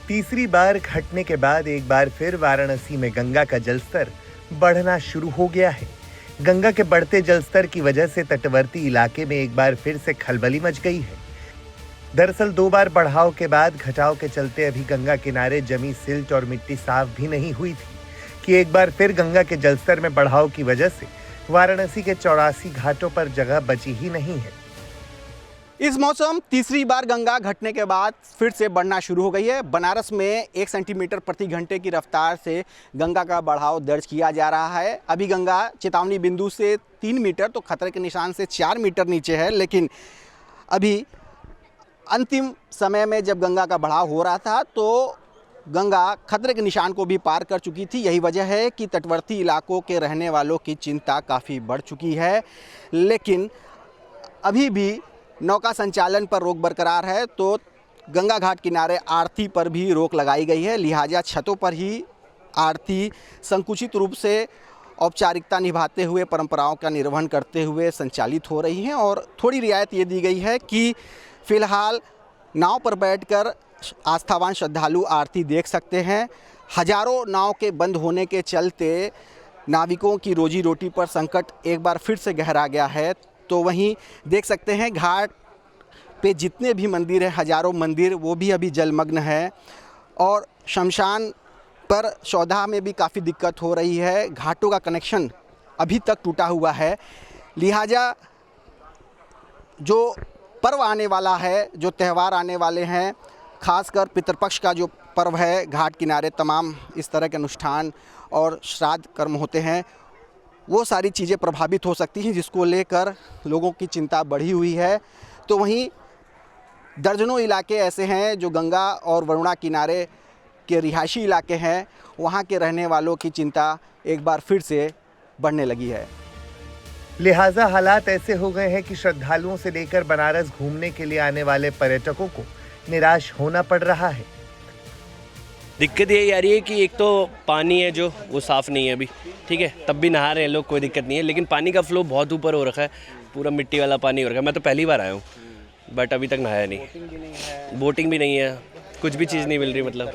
तीसरी बार घटने के बाद एक बार फिर वाराणसी में गंगा का जलस्तर बढ़ना शुरू हो गया है। गंगा के बढ़ते जलस्तर की वजह से तटवर्ती इलाके में एक बार फिर से खलबली मच गई है। दरअसल 2 बार बढ़ाव के बाद घटाव के चलते अभी गंगा किनारे जमी सिल्ट और मिट्टी साफ भी नहीं हुई थी कि एक बार फिर गंगा के जलस्तर में बढ़ाव की वजह से वाराणसी के 84 घाटों पर जगह बची ही नहीं है। इस मौसम तीसरी बार गंगा घटने के बाद फिर से बढ़ना शुरू हो गई है। बनारस में 1 सेंटीमीटर प्रति घंटे की रफ्तार से गंगा का बढ़ाव दर्ज किया जा रहा है। अभी गंगा चेतावनी बिंदु से 3 मीटर तो खतरे के निशान से 4 मीटर नीचे है, लेकिन अभी अंतिम समय में जब गंगा का बढ़ाव हो रहा था तो गंगा खतरे के निशान को भी पार कर चुकी थी। यही वजह है कि तटवर्ती इलाकों के रहने वालों की चिंता काफ़ी बढ़ चुकी है, लेकिन अभी भी नौका संचालन पर रोक बरकरार है। तो गंगा घाट किनारे आरती पर भी रोक लगाई गई है, लिहाजा छतों पर ही आरती संकुचित रूप से औपचारिकता निभाते हुए परंपराओं का निर्वहन करते हुए संचालित हो रही हैं। और थोड़ी रियायत ये दी गई है कि फ़िलहाल नाव पर बैठकर आस्थावान श्रद्धालु आरती देख सकते हैं। हजारों नाव के बंद होने के चलते नाविकों की रोजी रोटी पर संकट एक बार फिर से गहरा गया है। तो वहीं देख सकते हैं घाट पे जितने भी मंदिर हैं, हजारों मंदिर, वो भी अभी जलमग्न है। और शमशान पर शोधा में भी काफ़ी दिक्कत हो रही है। घाटों का कनेक्शन अभी तक टूटा हुआ है। लिहाजा जो पर्व आने वाला है, जो त्यौहार आने वाले हैं, खासकर पितृपक्ष का जो पर्व है, घाट किनारे तमाम इस तरह के अनुष्ठान और श्राद्ध कर्म होते हैं, वो सारी चीज़ें प्रभावित हो सकती हैं, जिसको लेकर लोगों की चिंता बढ़ी हुई है। तो वहीं दर्जनों इलाके ऐसे हैं जो गंगा और वरुणा किनारे के रिहायशी इलाके हैं, वहाँ के रहने वालों की चिंता एक बार फिर से बढ़ने लगी है। लिहाजा हालात ऐसे हो गए हैं कि श्रद्धालुओं से लेकर बनारस घूमने के लिए आने वाले पर्यटकों को निराश होना पड़ रहा है। दिक्कत यही आ रही है कि एक तो पानी है जो वो साफ़ नहीं है अभी, ठीक है, तब भी नहा रहे हैं लोग, कोई दिक्कत नहीं है, लेकिन पानी का फ्लो बहुत ऊपर हो रखा है, पूरा मिट्टी वाला पानी हो रखा है। मैं तो पहली बार आया हूँ बट अभी तक नहाया नहीं। बोटिंग भी नहीं है, कुछ भी चीज़ नहीं मिल रही, मतलब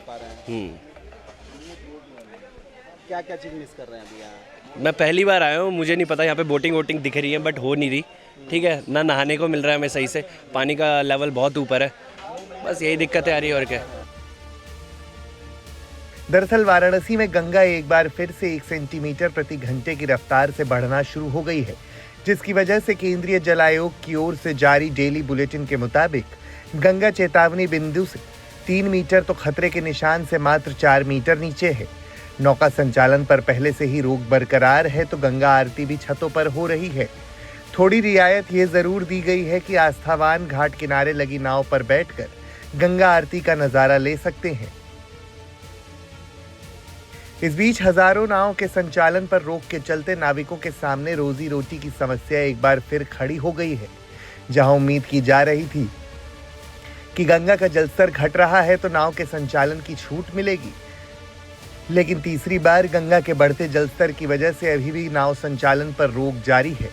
क्या क्या चीज़ मिस कर रहे हैं अभी यहाँ? मैं पहली बार आया हूँ, मुझे नहीं पता, यहाँ पे बोटिंग वोटिंग दिख रही है बट हो नहीं रही, ठीक है, ना नहाने को मिल रहा है हमें सही से, पानी का लेवल बहुत ऊपर है, बस यही दिक्कतें आ रही है और क्या। दरअसल वाराणसी में गंगा एक बार फिर से 1 सेंटीमीटर प्रति घंटे की रफ्तार से बढ़ना शुरू हो गई है, जिसकी वजह से केंद्रीय जल आयोग की ओर से जारी डेली बुलेटिन के मुताबिक गंगा चेतावनी बिंदु से 3 मीटर तो खतरे के निशान से मात्र 4 मीटर नीचे है। नौका संचालन पर पहले से ही रोक बरकरार है, तो गंगा आरती भी छतों पर हो रही है। थोड़ी रियायत ये जरूर दी गई है कि आस्थावान घाट किनारे लगी नाव पर बैठकर गंगा आरती का नजारा ले सकते हैं। इस बीच हजारों नाव के संचालन पर रोक के चलते नाविकों के सामने रोजी रोटी की समस्या एक बार फिर खड़ी हो गई है। जहां उम्मीद की जा रही थी कि गंगा का जलस्तर घट रहा है तो नाव के संचालन की छूट मिलेगी, लेकिन तीसरी बार गंगा के बढ़ते जलस्तर की वजह से अभी भी नाव संचालन पर रोक जारी है।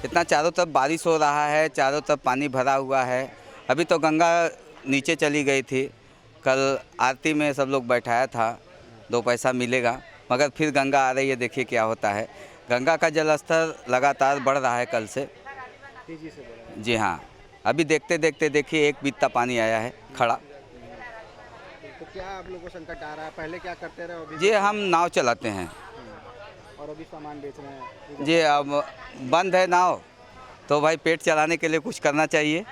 इतना चारों तरफ बारिश हो रहा है, चारों तरफ पानी भरा हुआ है। अभी तो गंगा नीचे चली गई थी, कल आरती में सब लोग बैठाया था, 2 पैसा मिलेगा, मगर फिर गंगा आ रही है, देखिए क्या होता है। गंगा का जलस्तर लगातार बढ़ रहा है कल से, तेजी से बढ़ रहा है। जी हाँ, अभी देखते देखते देखिए 1 बित्ता पानी आया है खड़ा। तो क्या आप लोगों को संकट आ रहा है? पहले क्या करते रहे अभी? जी हम नाव चलाते हैं और अभी सामान बेच रहे हैं जी। अब बंद है नाव तो भाई पेट चलाने के लिए कुछ करना चाहिए,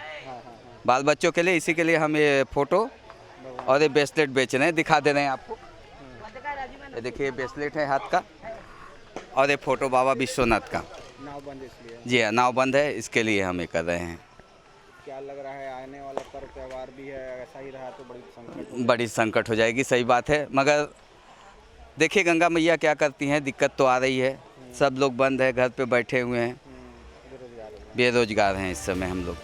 बाल बच्चों के लिए, इसी के लिए हम ये फ़ोटो और ये ब्रेसलेट बेच रहे हैं, दिखा दे रहे हैं आपको। ये देखिए ब्रेसलेट है हाथ का और ये फ़ोटो बाबा विश्वनाथ का। नाव बंद इसलिए? जी हाँ, नाव बंद है, इसके लिए हम ये कर रहे हैं। क्या लग रहा है आने वाला पर्व त्यौहार भी है, ऐसा ही रहा तो बड़ी संकट हो जाएगी, सही बात है, मगर देखिए गंगा मैया क्या करती हैं। दिक्कत तो आ रही है, सब लोग बंद है, घर पे बैठे हुए हैं, बेरोजगार हैं इस समय हम लोग।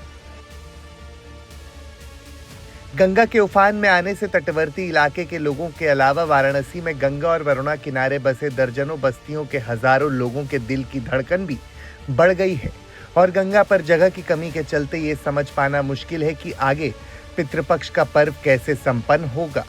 गंगा के उफान में आने से तटवर्ती इलाके के लोगों के अलावा वाराणसी में गंगा और वरुणा किनारे बसे दर्जनों बस्तियों के हजारों लोगों के दिल की धड़कन भी बढ़ गई है और गंगा पर जगह की कमी के चलते ये समझ पाना मुश्किल है कि आगे पितृपक्ष का पर्व कैसे संपन्न होगा।